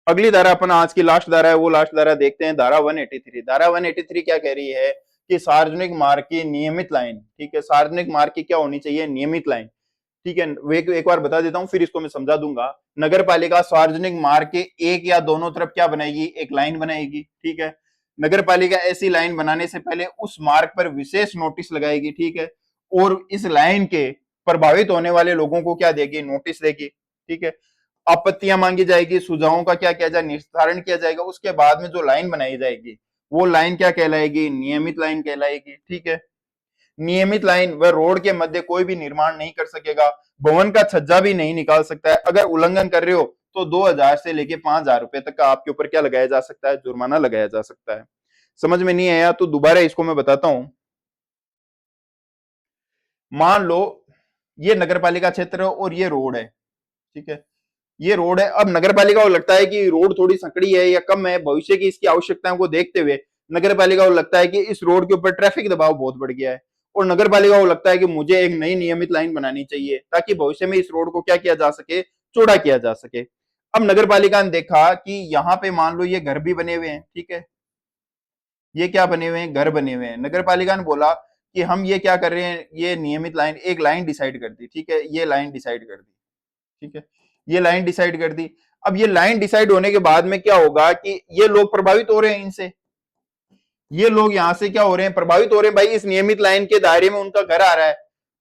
अगली धारा अपन आज की लास्ट धारा है, वो लास्ट धारा देखते हैं, धारा 183। धारा 183 क्या कह रही है कि सार्वजनिक मार्ग की नियमित लाइन। ठीक है, सार्वजनिक मार्ग की क्या होनी चाहिए, नियमित लाइन। ठीक है, एक बार बता देता हूं फिर इसको मैं समझा दूंगा। नगर पालिका सार्वजनिक मार्ग के एक या दोनों तरफ क्या बनाएगी, एक लाइन बनाएगी। ठीक है, नगर पालिका ऐसी लाइन बनाने से पहले उस मार्ग पर विशेष नोटिस लगाएगी। ठीक है, और इस लाइन के प्रभावित होने वाले लोगों को क्या देगी, नोटिस देगी। ठीक है, आपत्तियां मांगी जाएगी, सुझावों का क्या किया जाए, निस्तारण किया जाएगा। उसके बाद में जो लाइन बनाई जाएगी वो लाइन क्या कहलाएगी, नियमित लाइन कहलाएगी। ठीक है, नियमित लाइन व रोड के मध्य कोई भी निर्माण नहीं कर सकेगा, भवन का छज्जा भी नहीं निकाल सकता है। अगर उल्लंघन कर रहे हो तो 2000 से लेके 5000 रुपए तक का आपके ऊपर क्या लगाया जा सकता है, जुर्माना लगाया जा सकता है। समझ में नहीं आया तो दोबारा इसको मैं बताता हूं। मान लो ये नगर पालिका क्षेत्र है और ये रोड है। ठीक है, ये रोड है। अब नगर पालिका को लगता है कि रोड थोड़ी संकड़ी है या कम है, भविष्य की इसकी आवश्यकताओं को देखते हुए नगर पालिका को लगता है कि इस रोड के ऊपर ट्रैफिक दबाव बहुत बढ़ गया है, और नगर पालिका को लगता है कि मुझे एक नई नियमित लाइन बनानी चाहिए ताकि भविष्य में इस रोड को क्या किया जा सके, चौड़ा किया जा सके। अब नगर पालिका ने देखा कि यहाँ पे मान लो ये घर भी बने हुए हैं। ठीक है, ये क्या बने हुए हैं, घर बने हुए हैं। नगर पालिका ने बोला कि हम ये क्या कर रहे हैं, ये नियमित लाइन, एक लाइन डिसाइड कर दी। ठीक है, ये लाइन डिसाइड कर दी। ठीक है, ये लाइन डिसाइड कर दी। अब ये लाइन डिसाइड होने के बाद में क्या होगा कि ये लोग प्रभावित हो रहे हैं इनसे, ये लोग यहां से क्या हो रहे हैं, प्रभावित हो रहे हैं। भाई इस नियमित लाइन के दायरे में उनका घर आ रहा है,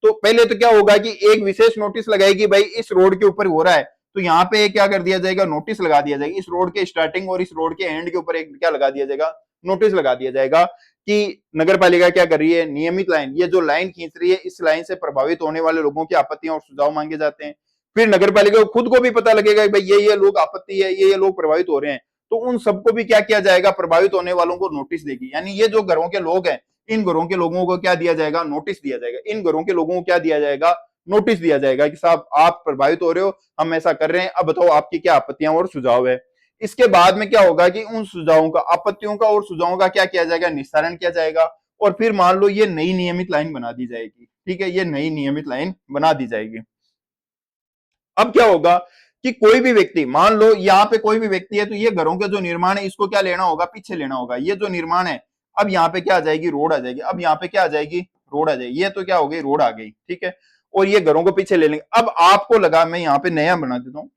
तो पहले तो क्या होगा कि एक विशेष नोटिस लगाएगी, भाई इस रोड के ऊपर हो रहा है, तो यहाँ पे क्या कर दिया जाएगा, नोटिस लगा दिया जाएगा। इस रोड के स्टार्टिंग और इस रोड के एंड के ऊपर एक क्या लगा दिया जाएगा, नोटिस लगा दिया जाएगा कि नगर पालिका क्या कर रही है, नियमित लाइन, ये जो लाइन खींच रही है, इस लाइन से प्रभावित होने वाले लोगों की आपत्तियां और सुझाव मांगे जाते हैं। फिर नगर पालिका को खुद को भी पता लगेगा कि भाई ये लोग आपत्ति है, ये लोग प्रभावित हो रहे हैं, तो उन सबको भी क्या किया जाएगा, प्रभावित होने वालों को नोटिस देगी। यानी ये जो घरों के लोग हैं, इन घरों के लोगों को क्या दिया जाएगा, नोटिस दिया जाएगा। इन घरों के लोगों को क्या दिया जाएगा, नोटिस दिया जाएगा कि साहब आप प्रभावित हो रहे हो, हम ऐसा कर रहे हैं, अब बताओ आपकी क्या आपत्तियां और सुझाव है। इसके बाद में क्या होगा कि उन सुझावों का, आपत्तियों का और सुझावों का क्या किया जाएगा, निस्तारण किया जाएगा। और फिर मान लो ये नई नियमित लाइन बना दी जाएगी, ठीक है, ये नई नियमित लाइन बना दी जाएगी। अब क्या होगा कि कोई भी व्यक्ति, मान लो यहाँ पे कोई भी व्यक्ति है, तो ये घरों के जो निर्माण है इसको क्या लेना होगा, पीछे लेना होगा। ये जो निर्माण है, अब यहाँ पे क्या आ जाएगी, रोड आ जाएगी। अब यहाँ पे क्या आ जाएगी, रोड आ जाएगी। ये तो क्या हो गई, रोड आ गई, ठीक है। और ये घरों को पीछे ले लेंगे। अब आपको लगा, मैं यहाँ पे नया बना देता हूँ,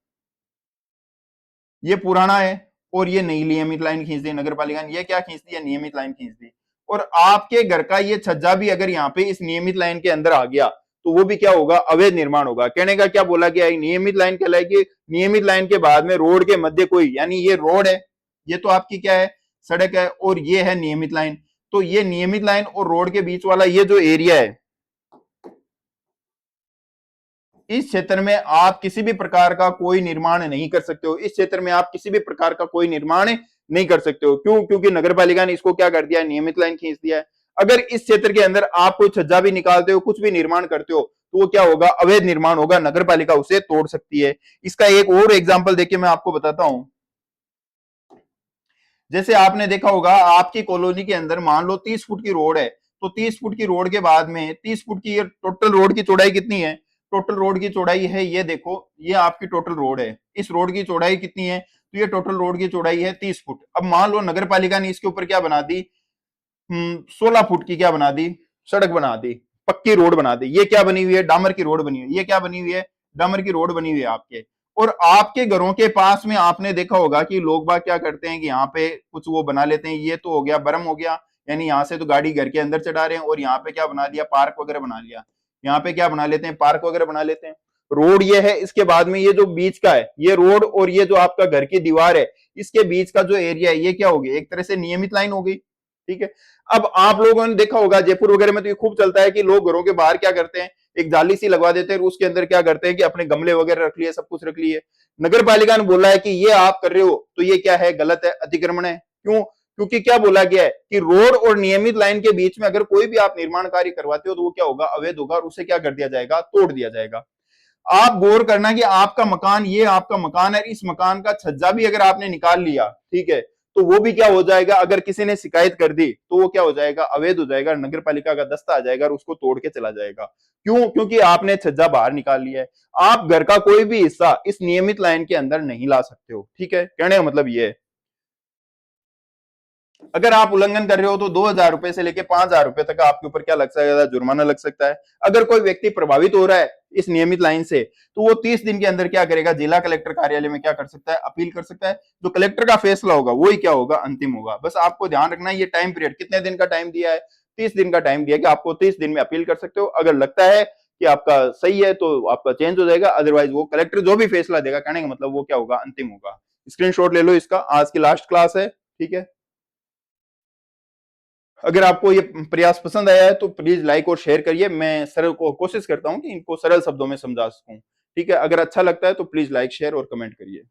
ये पुराना है और ये नई नियमित लाइन खींच दी नगर पालिका ने, ये क्या खींच दी है, नियमित लाइन खींच दी। और आपके घर का ये छज्जा भी अगर यहाँ पे इस नियमित लाइन के अंदर आ गया, तो वो भी क्या होगा, अवैध निर्माण होगा। कहने का क्या बोला गया है, नियमित लाइन कहलाएगी। नियमित लाइन के बाद में रोड के मध्य कोई, यानी ये रोड है, ये तो आपकी क्या है, सड़क है, और ये है नियमित लाइन। तो ये नियमित लाइन और रोड के बीच वाला ये जो एरिया है, इस क्षेत्र में आप किसी भी प्रकार का कोई निर्माण नहीं कर सकते हो। इस क्षेत्र में आप किसी भी प्रकार का कोई निर्माण नहीं कर सकते हो। क्यों, क्योंकि नगर पालिका ने इसको क्या कर दिया है, नियमित लाइन खींच दिया है। अगर इस क्षेत्र के अंदर आप कोई छज्जा भी निकालते हो, कुछ भी निर्माण करते हो, तो वो क्या होगा, अवैध निर्माण होगा, नगर पालिका उसे तोड़ सकती है। इसका एक और एग्जाम्पल देखिए मैं आपको बताता हूं। जैसे आपने देखा होगा, आपकी कॉलोनी के अंदर मान लो 30 फुट की रोड है, तो 30 फुट की रोड के बाद में 30 फुट की, ये टोटल रोड की चौड़ाई कितनी है, टोटल रोड की चौड़ाई है, ये देखो, ये आपकी टोटल रोड है। इस रोड की चौड़ाई कितनी है, तो ये टोटल रोड की चौड़ाई है 30 फुट। अब मान लो नगर पालिका ने इसके ऊपर क्या बना दी, 16 फुट की क्या बना दी, सड़क बना दी, पक्की रोड बना दी। ये क्या बनी हुई है, डामर की रोड बनी हुई है। ये क्या बनी हुई है, डामर की रोड बनी हुई है आपके। और आपके घरों के पास में आपने देखा होगा कि लोग बाग क्या करते हैं कि यहाँ पे कुछ वो बना लेते हैं। ये तो हो गया, बर्म हो गया, यानी यहाँ से तो गाड़ी घर के अंदर चढ़ा रहे हैं, और यहाँ पे क्या बना दिया, पार्क वगैरह बना लिया। यहाँ पे क्या बना लेते हैं, पार्क वगैरह बना लेते हैं। रोड ये है, इसके बाद में ये जो बीच का है, ये रोड और ये जो आपका घर की दीवार है, इसके बीच का जो एरिया है, ये क्या हो गया, एक तरह से नियमित लाइन हो गई, ठीक है। अब आप लोगों ने देखा होगा जयपुर वगैरह में तो ये खूब चलता है कि लोग घरों के बाहर क्या करते हैं, एक जाली सी लगवा देते हैं, उसके अंदर क्या करते हैं कि अपने गमले वगैरह रख लिए, सब कुछ रख लिए। नगर पालिका ने बोला है कि ये आप कर रहे हो तो ये क्या है, गलत है, अतिक्रमण है। क्यों, क्योंकि क्या बोला गया है कि रोड और नियमित लाइन के बीच में अगर कोई भी आप निर्माण कार्य करवाते हो, तो वो क्या होगा, अवैध होगा, और उसे क्या कर दिया जाएगा, तोड़ दिया जाएगा। आप गौर करना कि आपका मकान, ये आपका मकान है, इस मकान का छज्जा भी अगर आपने निकाल लिया, ठीक है, तो वो भी क्या हो जाएगा, अगर किसी ने शिकायत कर दी तो वो क्या हो जाएगा, अवैध हो जाएगा, नगर पालिका का दस्ता आ जाएगा और उसको तोड़ के चला जाएगा। क्यों, क्योंकि आपने छज्जा बाहर निकाल लिया है। आप घर का कोई भी हिस्सा इस नियमित लाइन के अंदर नहीं ला सकते हो, ठीक है। कहने का मतलब ये है, अगर आप उल्लंघन कर रहे हो तो 2,000 रुपए से लेके 5,000 रुपए तक आपके ऊपर क्या लग सकता है, जुर्माना लग सकता है। अगर कोई व्यक्ति प्रभावित हो रहा है इस नियमित लाइन से, तो वो 30 दिन के अंदर क्या करेगा, जिला कलेक्टर कार्यालय में क्या कर सकता है, अपील कर सकता है। जो कलेक्टर का फैसला होगा वही क्या होगा, अंतिम होगा। बस आपको ध्यान रखना है, ये टाइम पीरियड कितने दिन का टाइम दिया है, 30 दिन का टाइम दिया कि आपको 30 दिन में अपील कर सकते हो। अगर लगता है कि आपका सही है तो आपका चेंज हो जाएगा, अदरवाइज वो कलेक्टर जो भी फैसला देगा, कहने का मतलब वो क्या होगा, अंतिम होगा। स्क्रीनशॉट ले लो इसका, आज की लास्ट क्लास है, ठीक है। अगर आपको ये प्रयास पसंद आया है तो प्लीज लाइक और शेयर करिए। मैं सरल को कोशिश करता हूं कि इनको सरल शब्दों में समझा सकूं, ठीक है। अगर अच्छा लगता है तो प्लीज लाइक शेयर और कमेंट करिए।